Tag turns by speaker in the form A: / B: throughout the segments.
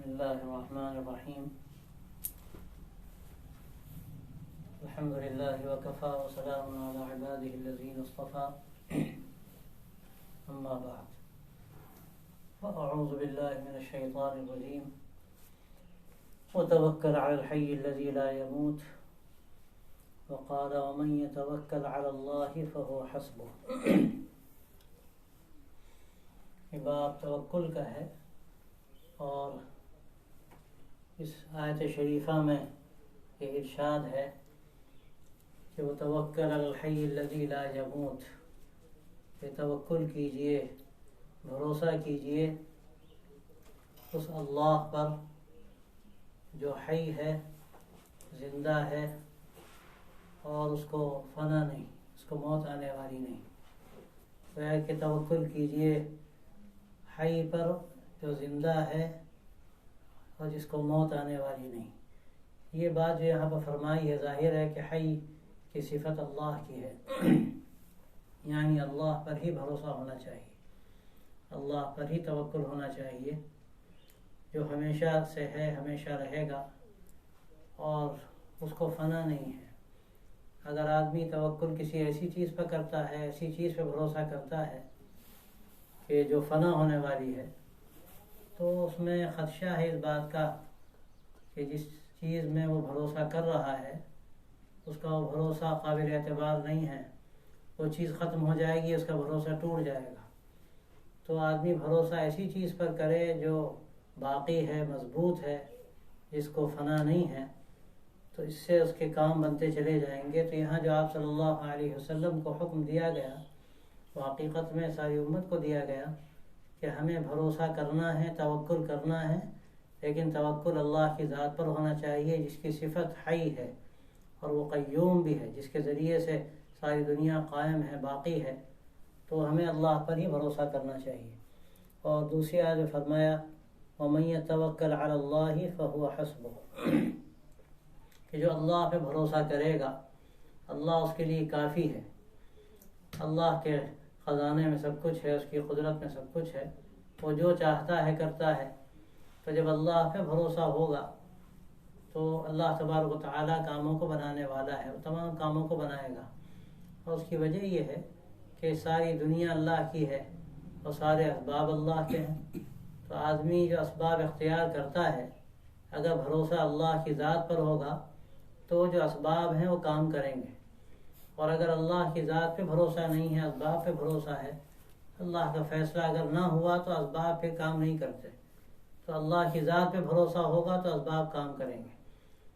A: الله الرحمن الرحيم الحمد لله وكفى وسلام على عباده الذين اصطفى أما بعد فأعوذ بالله من الشيطان الرجيم وتوكل على الحي الذي لا يموت وقال ومن يتوكل على الله فهو حسبه یہ باب توکل کا ہے اور اس آیت شریفہ میں یہ ارشاد ہے کہ وتوکل علی الحی الذی لا یموت، کہ توکل کیجئے، بھروسہ کیجئے اس اللہ پر جو حی ہے، زندہ ہے اور اس کو فنا نہیں، اس کو موت آنے والی نہیں۔ تو ہے کہ توکل کیجئے حی پر جو زندہ ہے اور جس کو موت آنے والی نہیں۔ یہ بات جو یہاں پر فرمائی ہے، ظاہر ہے کہ حی کی صفت اللہ کی ہے، یعنی اللہ پر ہی بھروسہ ہونا چاہیے، اللہ پر ہی توکل ہونا چاہیے، جو ہمیشہ سے ہے، ہمیشہ رہے گا اور اس کو فنا نہیں ہے۔ اگر آدمی توکل کسی ایسی چیز پر کرتا ہے، ایسی چیز پہ بھروسہ کرتا ہے کہ جو فنا ہونے والی ہے، تو اس میں خدشہ ہے اس بات کا کہ جس چیز میں وہ بھروسہ کر رہا ہے اس کا وہ بھروسہ قابل اعتبار نہیں ہے، وہ چیز ختم ہو جائے گی، اس کا بھروسہ ٹوٹ جائے گا۔ تو آدمی بھروسہ ایسی چیز پر کرے جو باقی ہے، مضبوط ہے، جس کو فنا نہیں ہے، تو اس سے اس کے کام بنتے چلے جائیں گے۔ تو یہاں جو آپ صلی اللہ علیہ وسلم کو حکم دیا گیا وہ حقیقت میں ساری امت کو دیا گیا کہ ہمیں بھروسہ کرنا ہے، توکل کرنا ہے، لیکن توکل اللہ کی ذات پر ہونا چاہیے جس کی صفت حی ہے اور وہ قیوم بھی ہے، جس کے ذریعے سے ساری دنیا قائم ہے، باقی ہے۔ تو ہمیں اللہ پر ہی بھروسہ کرنا چاہیے۔ اور دوسری آیت میں فرمایا وَمَن يَتَوَكَّلْ عَلَى اللَّهِ فَهُوَ حَسْبُهُ، کہ جو اللہ پہ بھروسہ کرے گا اللہ اس کے لیے کافی ہے۔ اللہ کے خزانے میں سب کچھ ہے، اس کی قدرت میں سب کچھ ہے، وہ جو چاہتا ہے کرتا ہے۔ تو جب اللہ پہ بھروسہ ہوگا تو اللہ تبارک و تعالیٰ کاموں کو بنانے والا ہے، وہ تمام کاموں کو بنائے گا۔ اور اس کی وجہ یہ ہے کہ ساری دنیا اللہ کی ہے اور سارے اسباب اللہ کے ہیں۔ تو آدمی جو اسباب اختیار کرتا ہے، اگر بھروسہ اللہ کی ذات پر ہوگا تو جو اسباب ہیں وہ کام کریں گے، اور اگر اللہ کی ذات پہ بھروسہ نہیں ہے، اسباب پہ بھروسہ ہے، اللہ کا فیصلہ اگر نہ ہوا تو اسباب پہ کام نہیں کرتے۔ تو اللہ کی ذات پہ بھروسہ ہوگا تو اسباب کام کریں گے۔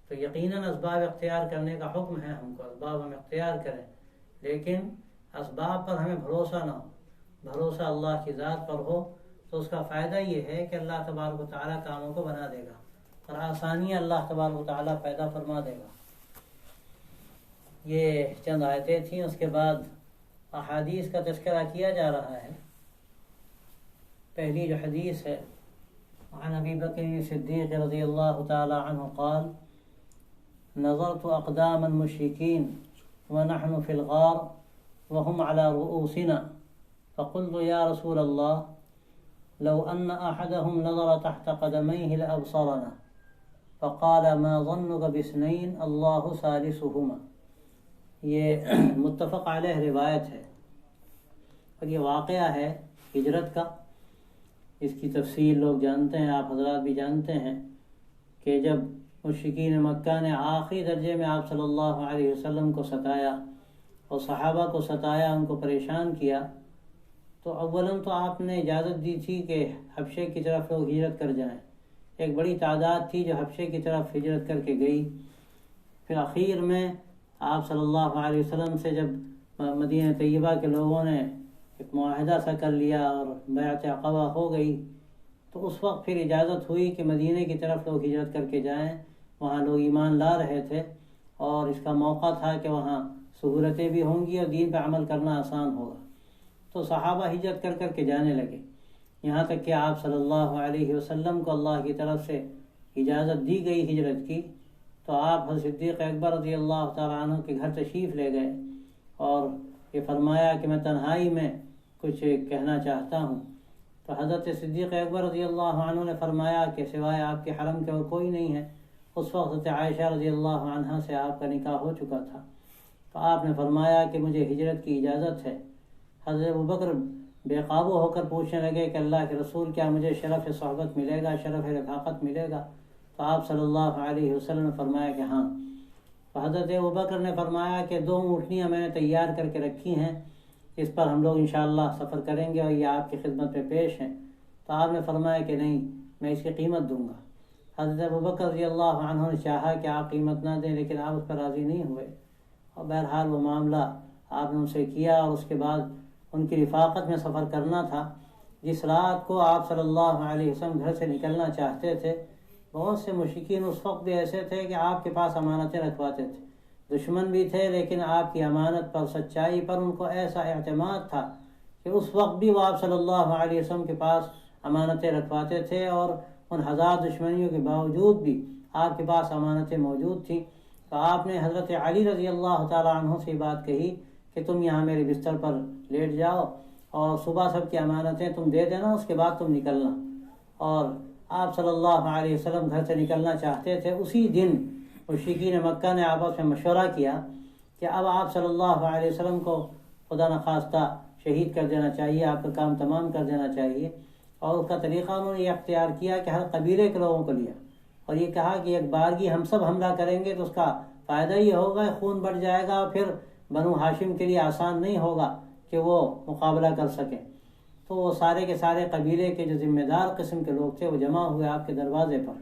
A: تو یقیناً اسباب اختیار کرنے کا حکم ہے ہم کو، اسباب ہم اختیار کریں، لیکن اسباب پر ہمیں بھروسہ نہ ہو، بھروسہ اللہ کی ذات پر ہو، تو اس کا فائدہ یہ ہے کہ اللہ تبارک و تعالیٰ کاموں کو بنا دے گا اور آسانیاں اللہ تبارک و تعالیٰ پیدا فرما دے گا۔ یہ چند آیتیں تھیں، اس کے بعد احادیث کا تذکرہ کیا جا رہا ہے۔ پہلی جو حدیث ہے عن ابی بکر صدیق رضی اللہ تعالی عنہ قال نظرت اقدام المشرکین ونحن فی الغار وهم على رؤوسنا فقلت یا رسول اللہ لو ان احدهم نظر تحت قدميه لابصرنا فقال ما ظنك باثنين اللہ ثالثهما۔ یہ متفق علیہ روایت ہے اور یہ واقعہ ہے ہجرت کا۔ اس کی تفصیل لوگ جانتے ہیں، آپ حضرات بھی جانتے ہیں کہ جب مشرکین مکہ نے آخری درجے میں آپ صلی اللہ علیہ وسلم کو ستایا اور صحابہ کو ستایا، ان کو پریشان کیا، تو اولاً تو آپ نے اجازت دی تھی کہ حبشے کی طرف لوگ ہجرت کر جائیں۔ ایک بڑی تعداد تھی جو حبشے کی طرف ہجرت کر کے گئی۔ پھر اخیر میں آپ صلی اللہ علیہ وسلم سے جب مدینہ طیبہ کے لوگوں نے ایک معاہدہ سا کر لیا اور بیعت عقبہ ہو گئی، تو اس وقت پھر اجازت ہوئی کہ مدینہ کی طرف لوگ ہجرت کر کے جائیں۔ وہاں لوگ ایمان لا رہے تھے اور اس کا موقع تھا کہ وہاں سہولتیں بھی ہوں گی اور دین پہ عمل کرنا آسان ہوگا۔ تو صحابہ ہجرت کر کر کے جانے لگے، یہاں تک کہ آپ صلی اللہ علیہ وسلم کو اللہ کی طرف سے اجازت دی گئی ہجرت کی، تو آپ حضرت صدیق اکبر رضی اللہ تعالیٰ عنہ کے گھر تشریف لے گئے اور یہ فرمایا کہ میں تنہائی میں کچھ کہنا چاہتا ہوں۔ تو حضرت صدیق اکبر رضی اللہ عنہ نے فرمایا کہ سوائے آپ کے حرم کے اور کوئی نہیں ہے۔ اس وقت حضرت عائشہ رضی اللہ عنہا سے آپ کا نکاح ہو چکا تھا۔ تو آپ نے فرمایا کہ مجھے ہجرت کی اجازت ہے۔ حضرت ابوبکر بے قابو ہو کر پوچھنے لگے کہ اللہ کے رسول، کیا مجھے شرف صحبت ملے گا، شرف رفاقت ملے گا؟ تو آپ صلی اللہ علیہ وسلم نے فرمایا کہ ہاں۔ تو حضرت ابوبکر نے فرمایا کہ 2 اونٹنیاں میں نے تیار کر کے رکھی ہیں، اس پر ہم لوگ انشاءاللہ سفر کریں گے اور یہ آپ کی خدمت میں پیش ہیں۔ تو آپ نے فرمایا کہ نہیں، میں اس کی قیمت دوں گا۔ حضرت ابوبکر رضی اللہ عنہ نے چاہا کہ آپ قیمت نہ دیں، لیکن آپ اس پر راضی نہیں ہوئے، اور بہرحال وہ معاملہ آپ نے ان سے کیا، اور اس کے بعد ان کی رفاقت میں سفر کرنا تھا۔ جس رات کو آپ صلی اللہ علیہ وسلم گھر سے نکلنا چاہتے تھے، بہت سے مشرکین اس وقت بھی ایسے تھے کہ آپ کے پاس امانتیں رکھواتے تھے، دشمن بھی تھے، لیکن آپ کی امانت پر، سچائی پر ان کو ایسا اعتماد تھا کہ اس وقت بھی وہ آپ صلی اللہ علیہ وسلم کے پاس امانتیں رکھواتے تھے، اور ان 1000 دشمنیوں کے باوجود بھی آپ کے پاس امانتیں موجود تھیں۔ تو آپ نے حضرت علی رضی اللہ تعالیٰ عنہ سے بات کہی کہ تم یہاں میرے بستر پر لیٹ جاؤ، اور صبح سب کی امانتیں تم دے دینا، اس کے بعد تم نکلنا۔ اور آپ صلی اللہ علیہ وسلم گھر سے نکلنا چاہتے تھے۔ اسی دن مشرکین مکہ نے آپس میں مشورہ کیا کہ اب آپ صلی اللہ علیہ وسلم کو خدا نخواستہ شہید کر دینا چاہیے، آپ کا کام تمام کر دینا چاہیے۔ اور اس کا طریقہ انہوں نے یہ اختیار کیا کہ ہر قبیلے کے لوگوں کو لیا، اور یہ کہا کہ ایک بارگی ہم سب حملہ کریں گے تو اس کا فائدہ یہ ہوگا، خون بڑھ جائے گا، اور پھر بنو ہاشم کے لیے آسان نہیں ہوگا کہ وہ مقابلہ کر سکیں۔ تو وہ سارے کے سارے قبیلے کے جو ذمہ دار قسم کے لوگ تھے وہ جمع ہوئے آپ کے دروازے پر۔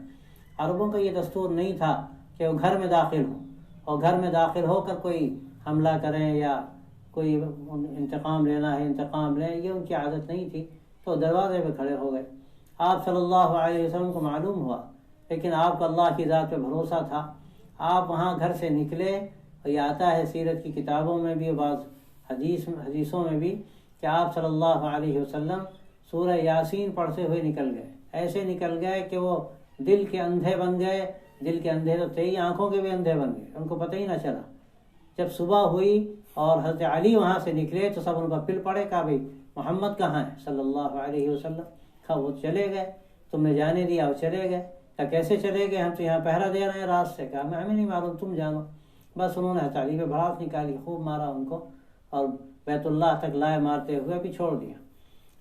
A: عربوں کا یہ دستور نہیں تھا کہ وہ گھر میں داخل ہوں، اور گھر میں داخل ہو کر کوئی حملہ کریں یا کوئی انتقام لینا ہے انتقام لیں، یہ ان کی عادت نہیں تھی۔ تو دروازے پہ کھڑے ہو گئے۔ آپ صلی اللہ علیہ وسلم کو معلوم ہوا، لیکن آپ کو اللہ کی ذات پہ بھروسہ تھا۔ آپ وہاں گھر سے نکلے، اور یہ آتا ہے سیرت کی کتابوں میں بھی، بعض حدیثوں میں بھی، کہ آپ صلی اللہ علیہ وسلم سورہ یاسین پڑھتے ہوئے نکل گئے۔ ایسے نکل گئے کہ وہ دل کے اندھے بن گئے۔ دل کے اندھے تو تھے ہی، آنکھوں کے بھی اندھے بن گئے، ان کو پتہ ہی نہ چلا۔ جب صبح ہوئی اور حضرت علی وہاں سے نکلے تو سب ان پر پل پڑے، کہا بھائی محمد کہاں ہے صلی اللہ علیہ وسلم؟ کہا وہ چلے گئے، تم نے جانے دیا وہ چلے گئے۔ کہا کیسے چلے گئے؟ ہم تو یہاں پہرا دے رہے ہیں رات سے۔ کہا ہمیں نہیں معلوم، تم جانو۔ بس انہوں نے حضرت علی پہ بھڑاس نکالی، خوب مارا ان کو، اور بیت اللہ تک لائے مارتے ہوئے بھی چھوڑ دیا۔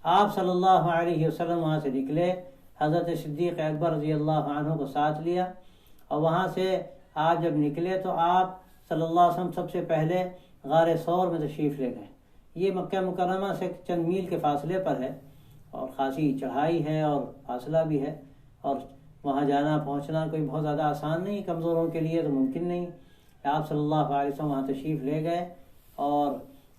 A: آپ صلی اللہ علیہ وسلم وہاں سے نکلے، حضرت صدیق اکبر رضی اللہ عنہ کو ساتھ لیا، اور وہاں سے آپ جب نکلے تو آپ صلی اللہ علیہ وسلم سب سے پہلے غار ثور میں تشریف لے گئے۔ یہ مکہ مکرمہ سے چند میل کے فاصلے پر ہے، اور خاصی چڑھائی ہے اور فاصلہ بھی ہے، اور وہاں جانا پہنچنا کوئی بہت زیادہ آسان نہیں، کمزوروں کے لیے تو ممکن نہیں۔ آپ صلی اللہ علیہ وسلم وہاں تشریف لے گئے، اور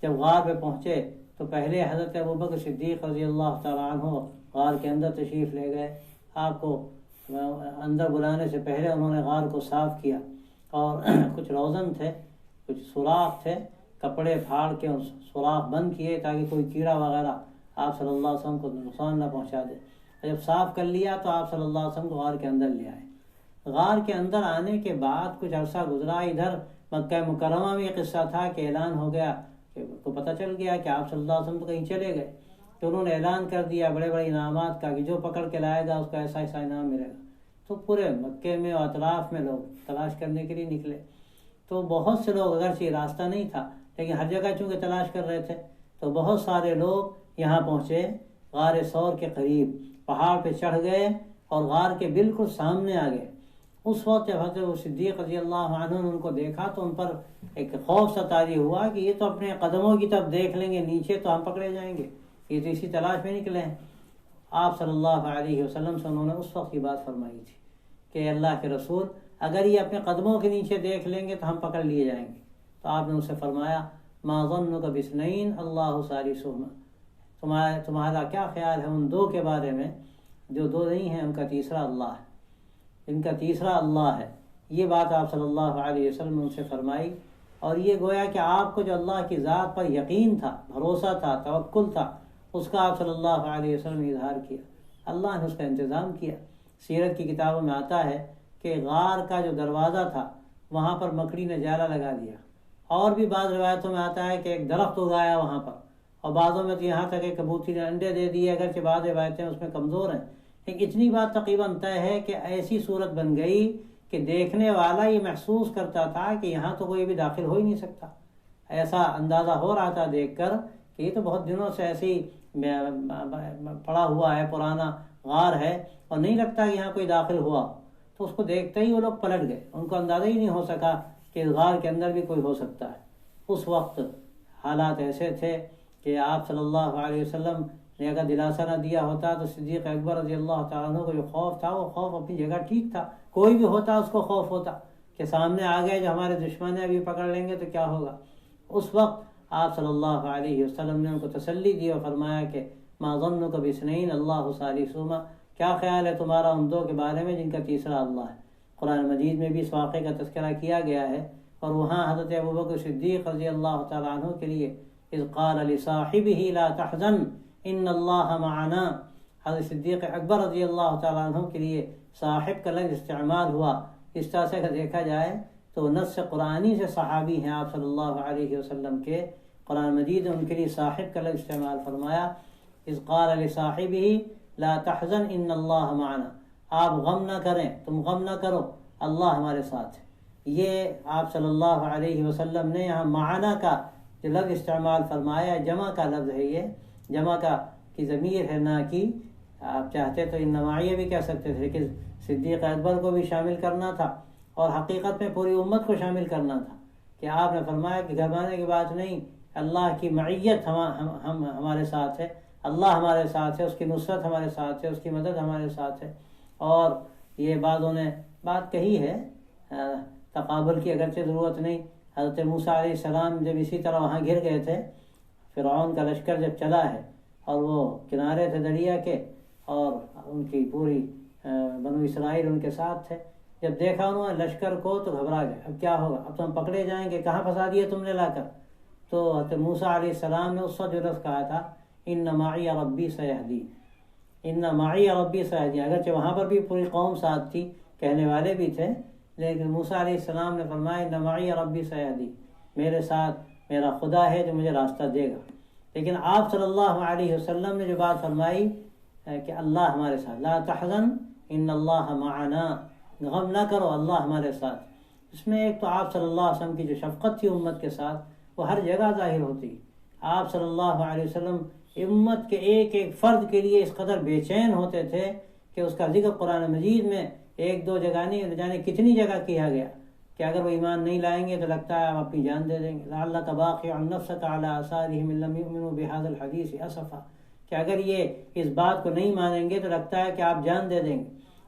A: جب غار پہ پہنچے تو پہلے حضرت ابوبکر صدیق رضی اللہ تعالیٰ عنہ غار کے اندر تشریف لے گئے۔ آپ کو اندر بلانے سے پہلے انہوں نے غار کو صاف کیا، اور کچھ روزن تھے، کچھ سوراخ تھے، کپڑے پھاڑ کے سوراخ بند کیے تاکہ کوئی کیڑا وغیرہ آپ صلی اللہ علیہ وسلم کو نقصان نہ پہنچا دے۔ جب صاف کر لیا تو آپ صلی اللہ علیہ وسلم کو غار کے اندر لے آئے۔ غار کے اندر آنے کے بعد کچھ عرصہ گزرا، ادھر مکہ مکرمہ میں یہ قصہ تھا کہ اعلان ہو گیا، کہ ان کو پتہ چل گیا کہ آپ صلی اللہ علیہ وسلم تو کہیں چلے گئے، تو انہوں نے اعلان کر دیا بڑے بڑے انعامات کا کہ جو پکڑ کے لائے گا اس کو ایسا ایسا انعام ملے گا۔ تو پورے مکے میں اور اطراف میں لوگ تلاش کرنے کے لیے نکلے۔ تو بہت سے لوگ، اگرچہ راستہ نہیں تھا لیکن ہر جگہ چونکہ تلاش کر رہے تھے، تو بہت سارے لوگ یہاں پہنچے، غار ثور کے قریب پہاڑ پہ چڑھ گئے اور غار کے بالکل سامنے آ گئے۔ اس وقت جب حضرت صدیق رضی اللہ عنہ نے ان کو دیکھا تو ان پر ایک خوف سا طاری ہوا کہ یہ تو اپنے قدموں کی طرف دیکھ لیں گے نیچے تو ہم پکڑے جائیں گے، یہ تو اسی تلاش میں نکلے ہیں۔ آپ صلی اللہ علیہ وسلم سے انہوں نے اس وقت یہ بات فرمائی تھی کہ اللہ کے رسول، اگر یہ اپنے قدموں کے نیچے دیکھ لیں گے تو ہم پکڑ لیے جائیں گے۔ تو آپ نے ان سے فرمایا ما ظنک باثنین اللہ ثالثہما، تمہارا کیا خیال ہے ان 2 کے بارے میں جو 2 نہیں ہیں، ان کا تیسرا اللہ ہے، ان کا تیسرا اللہ ہے۔ یہ بات آپ صلی اللہ علیہ وسلم نے ان سے فرمائی، اور یہ گویا کہ آپ کو جو اللہ کی ذات پر یقین تھا، بھروسہ تھا، توکل تھا، اس کا آپ صلی اللہ علیہ وسلم نے اظہار کیا۔ اللہ نے اس کا انتظام کیا۔ سیرت کی کتابوں میں آتا ہے کہ غار کا جو دروازہ تھا وہاں پر مکڑی نے جالا لگا دیا، اور بھی بعض روایتوں میں آتا ہے کہ ایک درخت اگایا وہاں پر، اور بعضوں میں تو یہاں تک کہ کبوتری نے انڈے دے دیے، اگرچہ بعض روایتیں اس میں کمزور ہیں، لیکن اتنی بات تقریباً طے ہے کہ ایسی صورت بن گئی کہ دیکھنے والا یہ محسوس کرتا تھا کہ یہاں تو کوئی بھی داخل ہو ہی نہیں سکتا۔ ایسا اندازہ ہو رہا تھا دیکھ کر کہ یہ تو بہت دنوں سے ایسی پڑا ہوا ہے، پرانا غار ہے، اور نہیں لگتا کہ یہاں کوئی داخل ہوا۔ تو اس کو دیکھتے ہی وہ لوگ پلٹ گئے، ان کو اندازہ ہی نہیں ہو سکا کہ اس غار کے اندر بھی کوئی ہو سکتا ہے۔ اس وقت حالات ایسے تھے کہ آپ صلی اللہ علیہ وسلم نے اگر دلاسا نہ دیا ہوتا تو صدیق اکبر رضی اللہ تعالیٰ عنہ کو جو خوف تھا، وہ خوف اپنی جگہ ٹھیک تھا، کوئی بھی ہوتا اس کو خوف ہوتا کہ سامنے آ گئے جو ہمارے دشمن ہیں، ابھی پکڑ لیں گے تو کیا ہوگا۔ اس وقت آپ صلی اللہ علیہ وسلم نے ان کو تسلی دی اور فرمایا کہ ما ظنک باثنین اللہ ثالثہما، کیا خیال ہے تمہارا ان دو کے بارے میں جن کا تیسرا اللہ ہے۔ قرآن مجید میں بھی اس واقعے کا تذکرہ کیا گیا ہے، اور وہاں حضرت ابوبکر صدیق رضی اللہ تعالیٰ عنہ کے لیے اذ قال لصاحبہ لا تحزن ان اللہ معنا، حضرت صدیق اکبر رضی اللہ تعالیٰ عنہ کے لیے صاحب کا لفظ استعمال ہوا۔ اس طرح سے اگر دیکھا جائے تو نص قرآنی سے صحابی ہیں آپ صلی اللہ علیہ وسلم کے، قرآن مجید نے ان کے لیے صاحب کا لفظ استعمال فرمایا، اذ قال لصاحبہ لا تحزن ان اللہ معنا، آپ غم نہ کریں، تم غم نہ کرو، اللہ ہمارے ساتھ ہے۔ یہ آپ صلی اللہ علیہ وسلم نے یہاں معنا کا جو لفظ استعمال فرمایا، جمع کا لفظ ہے، یہ جمع کی ضمیر ہے، نہ کہ آپ چاہتے تو ان معیہ بھی کہہ سکتے تھے، لیکن صدیق اکبر کو بھی شامل کرنا تھا اور حقیقت میں پوری امت کو شامل کرنا تھا، کہ آپ نے فرمایا کہ گھبرانے کی بات نہیں، اللہ کی معیت ہمارے ساتھ ہے، اللہ ہمارے ساتھ ہے، اس کی نصرت ہمارے ساتھ ہے، اس کی مدد ہمارے ساتھ ہے۔ اور یہ بعضوں نے بات کہی ہے تقابل کی، اگرچہ ضرورت نہیں۔ حضرت موسیٰ علیہ السلام جب اسی طرح وہاں گر گئے تھے، فرعون کا لشکر جب چلا ہے اور وہ کنارے تھے دریا کے، اور ان کی پوری بنو اسرائیل ان کے ساتھ تھے، جب دیکھا انہوں نے لشکر کو تو گھبرا گئے، اب کیا ہوگا، اب تو ہم پکڑے جائیں گے، کہاں پھنسا دیا تم نے لا کر۔ تو حضرت موسیٰ علیہ السلام نے اس وقت جو لفظ کہا تھا، ان معی ربی سیہدین، ان معی ربی سیہدین، اگرچہ وہاں پر بھی پوری قوم ساتھ تھی، کہنے والے بھی تھے، لیکن موسیٰ علیہ السلام نے فرمایا ان معی ربی سیہدین، میرے ساتھ میرا خدا ہے جو مجھے راستہ دے گا۔ لیکن آپ صلی اللہ علیہ وسلم نے جو بات فرمائی کہ اللہ ہمارے ساتھ، لا تحزن ان اللہ معنا، غم نہ کرو، اللہ ہمارے ساتھ، اس میں ایک تو آپ صلی اللہ علیہ وسلم کی جو شفقت تھی امت کے ساتھ وہ ہر جگہ ظاہر ہوتی۔ آپ صلی اللہ علیہ وسلم امت کے ایک ایک فرد کے لیے اس قدر بے چین ہوتے تھے کہ اس کا ذکر قرآن مجید میں ایک دو جگہ نہیں جانے کتنی جگہ کیا گیا کہ اگر وہ ایمان نہیں لائیں گے تو لگتا ہے آپ اپنی جان دے دیں گے۔ لعلک باخع نفسک علی آثارہم ان لم یؤمنوا بہذا الحدیث اسفا، کہ اگر یہ اس بات کو نہیں مانیں گے تو لگتا ہے کہ آپ جان دے دیں گے۔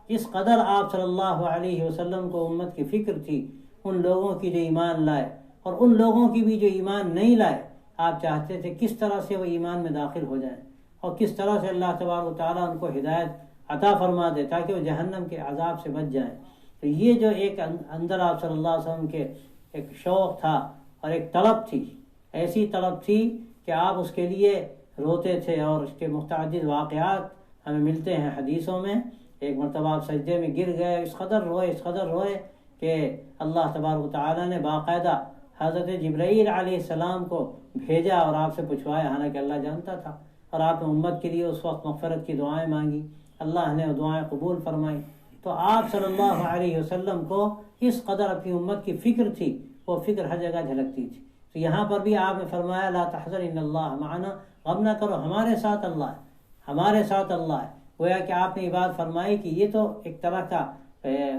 A: اس قدر آپ صلی اللہ علیہ وسلم کو امت کی فکر تھی، ان لوگوں کی جو ایمان لائے اور ان لوگوں کی بھی جو ایمان نہیں لائے، آپ چاہتے تھے کس طرح سے وہ ایمان میں داخل ہو جائیں اور کس طرح سے اللہ تبارک و تعالیٰ ان کو ہدایت عطا فرما دے تاکہ وہ جہنم کے عذاب سے بچ جائیں۔ تو یہ جو ایک اندر آپ صلی اللہ علیہ وسلم کے ایک شوق تھا اور ایک طلب تھی، ایسی طلب تھی کہ آپ اس کے لیے روتے تھے، اور اس کے متعدد واقعات ہمیں ملتے ہیں حدیثوں میں۔ ایک مرتبہ آپ سجدے میں گر گئے، اس قدر روئے کہ اللہ تبارک و تعالیٰ نے باقاعدہ حضرت جبرائیل علیہ السلام کو بھیجا اور آپ سے پوچھوایا، حالانکہ اللہ جانتا تھا، اور آپ نے امت کے لیے اس وقت مغفرت کی دعائیں مانگی، اللہ نے وہ دعائیں قبول فرمائی۔ تو آپ صلی اللہ علیہ وسلم کو اس قدر اپنی امت کی فکر تھی، وہ فکر ہر جگہ جھلکتی تھی۔ تو یہاں پر بھی آپ نے فرمایا لا تحزن ان اللہ معنا، غم نہ کرو، ہمارے ساتھ اللہ ہے، ہمارے ساتھ اللہ ہے۔ گویا کہ آپ نے یہ بات فرمائی کہ یہ تو ایک طرح کا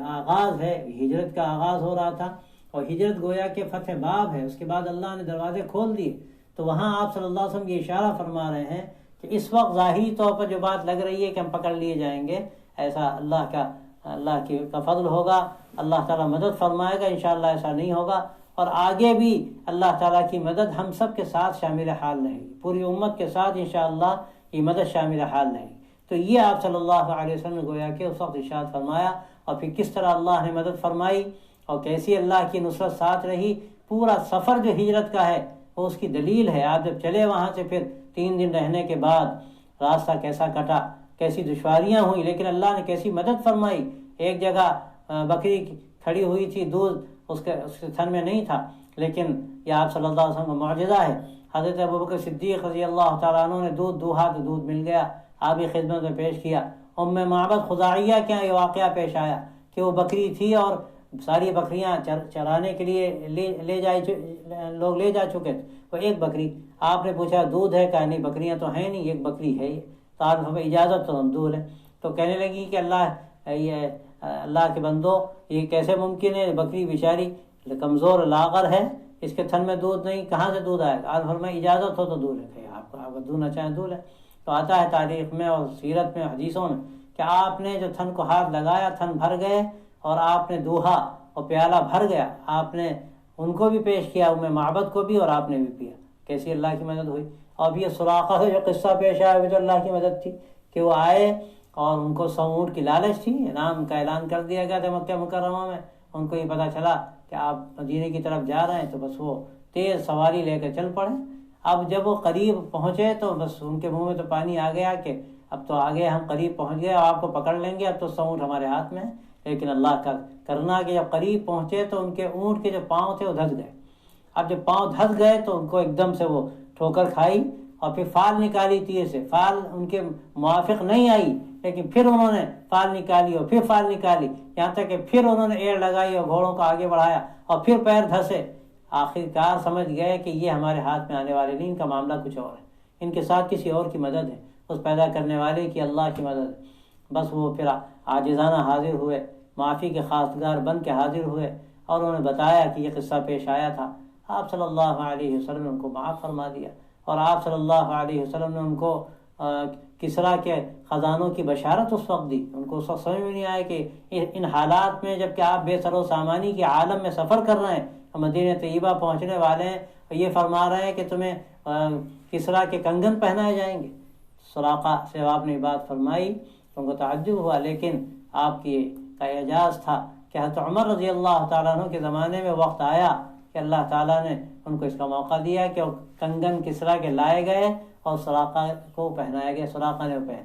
A: آغاز ہے، ہجرت کا آغاز ہو رہا تھا، اور ہجرت گویا کہ فتح باب ہے، اس کے بعد اللہ نے دروازے کھول دیے۔ تو وہاں آپ صلی اللہ علیہ وسلم یہ اشارہ فرما رہے ہیں کہ اس وقت ظاہری طور پر جو بات لگ رہی ہے کہ ہم پکڑ لیے جائیں گے، ایسا اللہ کا فضل ہوگا، اللہ تعالیٰ مدد فرمائے گا، انشاءاللہ ایسا نہیں ہوگا، اور آگے بھی اللہ تعالیٰ کی مدد ہم سب کے ساتھ شامل حال رہے گی، پوری امت کے ساتھ انشاءاللہ یہ مدد شامل حال رہے گی۔ تو یہ آپ صلی اللہ علیہ وسلم نے گویا کہ اس وقت ارشاد فرمایا، اور پھر کس طرح اللہ نے مدد فرمائی اور کیسی اللہ کی نصرت ساتھ رہی۔ پورا سفر جو ہجرت کا ہے وہ اس کی دلیل ہے۔ آپ جب چلے وہاں سے، پھر 3 دن رہنے کے بعد راستہ کیسا کٹا، کیسی دشواریاں ہوئی، لیکن اللہ نے کیسی مدد فرمائی۔ ایک جگہ بکری کھڑی ہوئی تھی، دودھ اس کے تھن میں نہیں تھا، لیکن یہ آپ صلی اللہ علیہ وسلم کا معجزہ ہے۔ حضرت ابوبکر صدیق رضی اللہ تعالیٰ عنہ نے دودھ دوہا تو دودھ مل گیا، آپ کی خدمت میں پیش کیا۔ ام معبد خزاعیہ کے یہ واقعہ پیش آیا کہ وہ بکری تھی اور ساری بکریاں چرانے کے لیے لوگ لے جا چکے تھے، وہ ایک بکری، آپ نے پوچھا دودھ ہے؟ کہا نہیں بکریاں تو ہیں نہیں، ایک بکری ہے یہ، تو آپ نے اجازت تو منظور ہے۔ تو کہنے لگی کہ اللہ کے بندو یہ کیسے ممکن ہے، بکری بیچاری کمزور لاغر ہے، اس کے تھن میں دودھ نہیں، کہاں سے دودھ آئے گا؟ آپ فرمایا اجازت ہو تو دودھ ہے، آپ دودھنا چاہیں دودھ ہے۔ تو آتا ہے تاریخ میں اور سیرت میں حدیثوں میں کہ آپ نے جو تھن کو ہاتھ لگایا تھن بھر گئے، اور آپ نے دوہا اور پیالہ بھر گیا، آپ نے ان کو بھی پیش کیا، ام معبد کو بھی، اور آپ نے بھی پیا۔ کیسی اللہ کی مدد ہوئی۔ اب یہ سراقہ سے جو قصہ پیش آیا وہ تو اللہ کی مدد تھی کہ وہ آئے اور ان کو 100 اونٹ کی لالچ تھی، انعام کا اعلان کر دیا گیا تھا مکہ مکرمہ میں۔ ان کو یہ پتہ چلا کہ آپ مدینے کی طرف جا رہے ہیں تو بس وہ تیز سواری لے کر چل پڑے۔ اب جب وہ قریب پہنچے تو بس ان کے منہ میں تو پانی آ گیا کہ اب تو آگے ہم قریب پہنچ گئے، آپ کو پکڑ لیں گے، اب تو 100 اونٹ ہمارے ہاتھ میں۔ لیکن اللہ کا کرنا کہ جب قریب پہنچے تو ان کے اونٹ کے جو پاؤں تھے وہ دھس گئے۔ اب جب پاؤں دھس گئے تو ان کو ایک دم سے وہ ٹھوکر کھائی اور پھر فال نکالی تیر سے، فال ان کے موافق نہیں آئی، لیکن پھر انہوں نے فال نکالی اور پھر فال نکالی، یہاں تک کہ پھر انہوں نے ایڑ لگائی اور گھوڑوں کو آگے بڑھایا اور پھر پیر دھسے۔ آخر کار سمجھ گئے کہ یہ ہمارے ہاتھ میں آنے والے نہیں، ان کا معاملہ کچھ اور ہے، ان کے ساتھ کسی اور کی مدد ہے، اس پیدا کرنے والے کی اللہ کی مدد ہے۔ بس وہ پھر عاجزانہ حاضر ہوئے، معافی کے خواستگار بن کے حاضر ہوئے، اور انہوں نے بتایا کہ یہ قصہ پیش آیا تھا۔ آپ صلی اللہ علیہ وسلم نے ان کو معاف فرما دیا، اور آپ صلی اللہ علیہ وسلم نے ان کو کسریٰ کے خزانوں کی بشارت اس وقت دی۔ ان کو اس وقت سمجھ میں نہیں آیا کہ ان حالات میں جب کہ آپ بے سر و سامانی کے عالم میں سفر کر رہے ہیں، مدینہ طیبہ پہنچنے والے ہیں، اور یہ فرما رہے ہیں کہ تمہیں کسریٰ کے کنگن پہنائے جائیں گے۔ سراقہ سے آپ نے بات فرمائی تو ان کو تعجب ہوا، لیکن آپ کی کا اعجاز تھا کہ حضرت عمر رضی اللہ تعالیٰ عنہ کے زمانے میں وقت آیا کہ اللہ تعالیٰ نے ان کو اس کا موقع دیا کہ وہ کنگن کسریٰ کے لائے گئے اور سراقہ کو پہنایا گیا، سراقہ نے پہن۔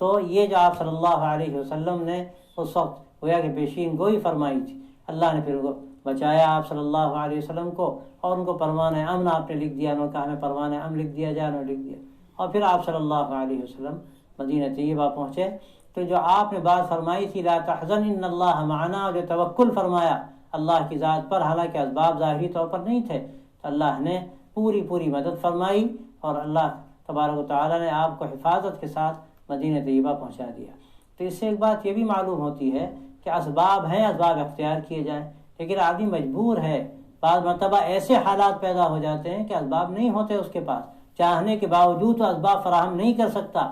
A: تو یہ جو آپ صلی اللہ علیہ وسلم نے اس وقت گویا کہ پیشین گوئی فرمائی تھی، اللہ نے پھر بچایا آپ صلی اللہ علیہ وسلم کو، اور ان کو پروانہ امن آپ نے لکھ دیا، انہوں نے کہا ہمیں پروانہ امن لکھ دیا جائے، انہوں نے لکھ دیا۔ اور پھر آپ صلی اللہ علیہ وسلم مدینہ طیبہ پہنچے تو جو آپ نے بات فرمائی تھی لا تحزن ان اللہ معنا، اور جو توکل فرمایا اللہ کی ذات پر، حالانکہ اسباب ظاہری طور پر نہیں تھے، تو اللہ نے پوری مدد فرمائی، اور اللہ تبارک و تعالیٰ نے آپ کو حفاظت کے ساتھ مدینہ طیبہ پہنچا دیا۔ تو اس سے ایک بات یہ بھی معلوم ہوتی ہے کہ اسباب ہیں، اسباب اختیار کیے جائیں، لیکن آدمی مجبور ہے، بعض مرتبہ ایسے حالات پیدا ہو جاتے ہیں کہ اسباب نہیں ہوتے اس کے پاس، چاہنے کے باوجود تو اسباب فراہم نہیں کر سکتا۔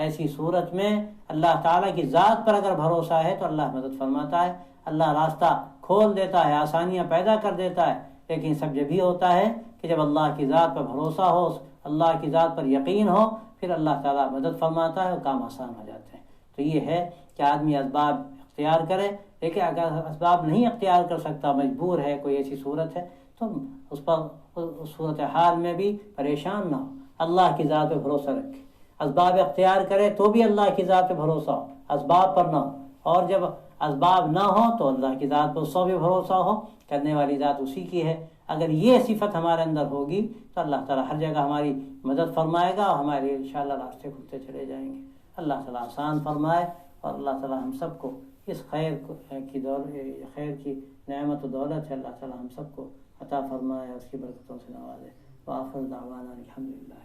A: ایسی صورت میں اللہ تعالیٰ کی ذات پر اگر بھروسہ ہے تو اللہ مدد فرماتا ہے، اللہ راستہ کھول دیتا ہے، آسانیاں پیدا کر دیتا ہے۔ لیکن سب جب بھی ہوتا ہے کہ جب اللہ کی ذات پر بھروسہ ہو، اللہ کی ذات پر یقین ہو، پھر اللہ تعالیٰ مدد فرماتا ہے اور کام آسان ہو جاتے ہیں۔ تو یہ ہے کہ آدمی اسباب اختیار کرے، لیکن اگر اسباب نہیں اختیار کر سکتا، مجبور ہے، کوئی ایسی صورت ہے، تو اس پر اس صورتحال میں بھی پریشان نہ ہو، اللہ کی ذات پہ بھروسہ رکھے۔ اسباب اختیار کرے تو بھی اللہ کی ذات پہ بھروسہ ہو، اسباب پر نہ ہو، اور جب اسباب نہ ہو تو اللہ کی ذات پر اس کو بھی بھروسہ ہو، کرنے والی ذات اسی کی ہے۔ اگر یہ صفت ہمارے اندر ہوگی تو اللہ تعالیٰ ہر جگہ ہماری مدد فرمائے گا، اور ہمارے انشاءاللہ راستے کھلتے چلے جائیں گے۔ اللہ تعالیٰ آسان فرمائے، اور اللہ تعالیٰ ہم سب کو اس خیر کی نعمت و دولت ہے، اللہ تعالیٰ ہم سب کو عطا فرمائے، اس کی برکتوں سے نوازے۔ وآخر دعوانا الحمدللہ۔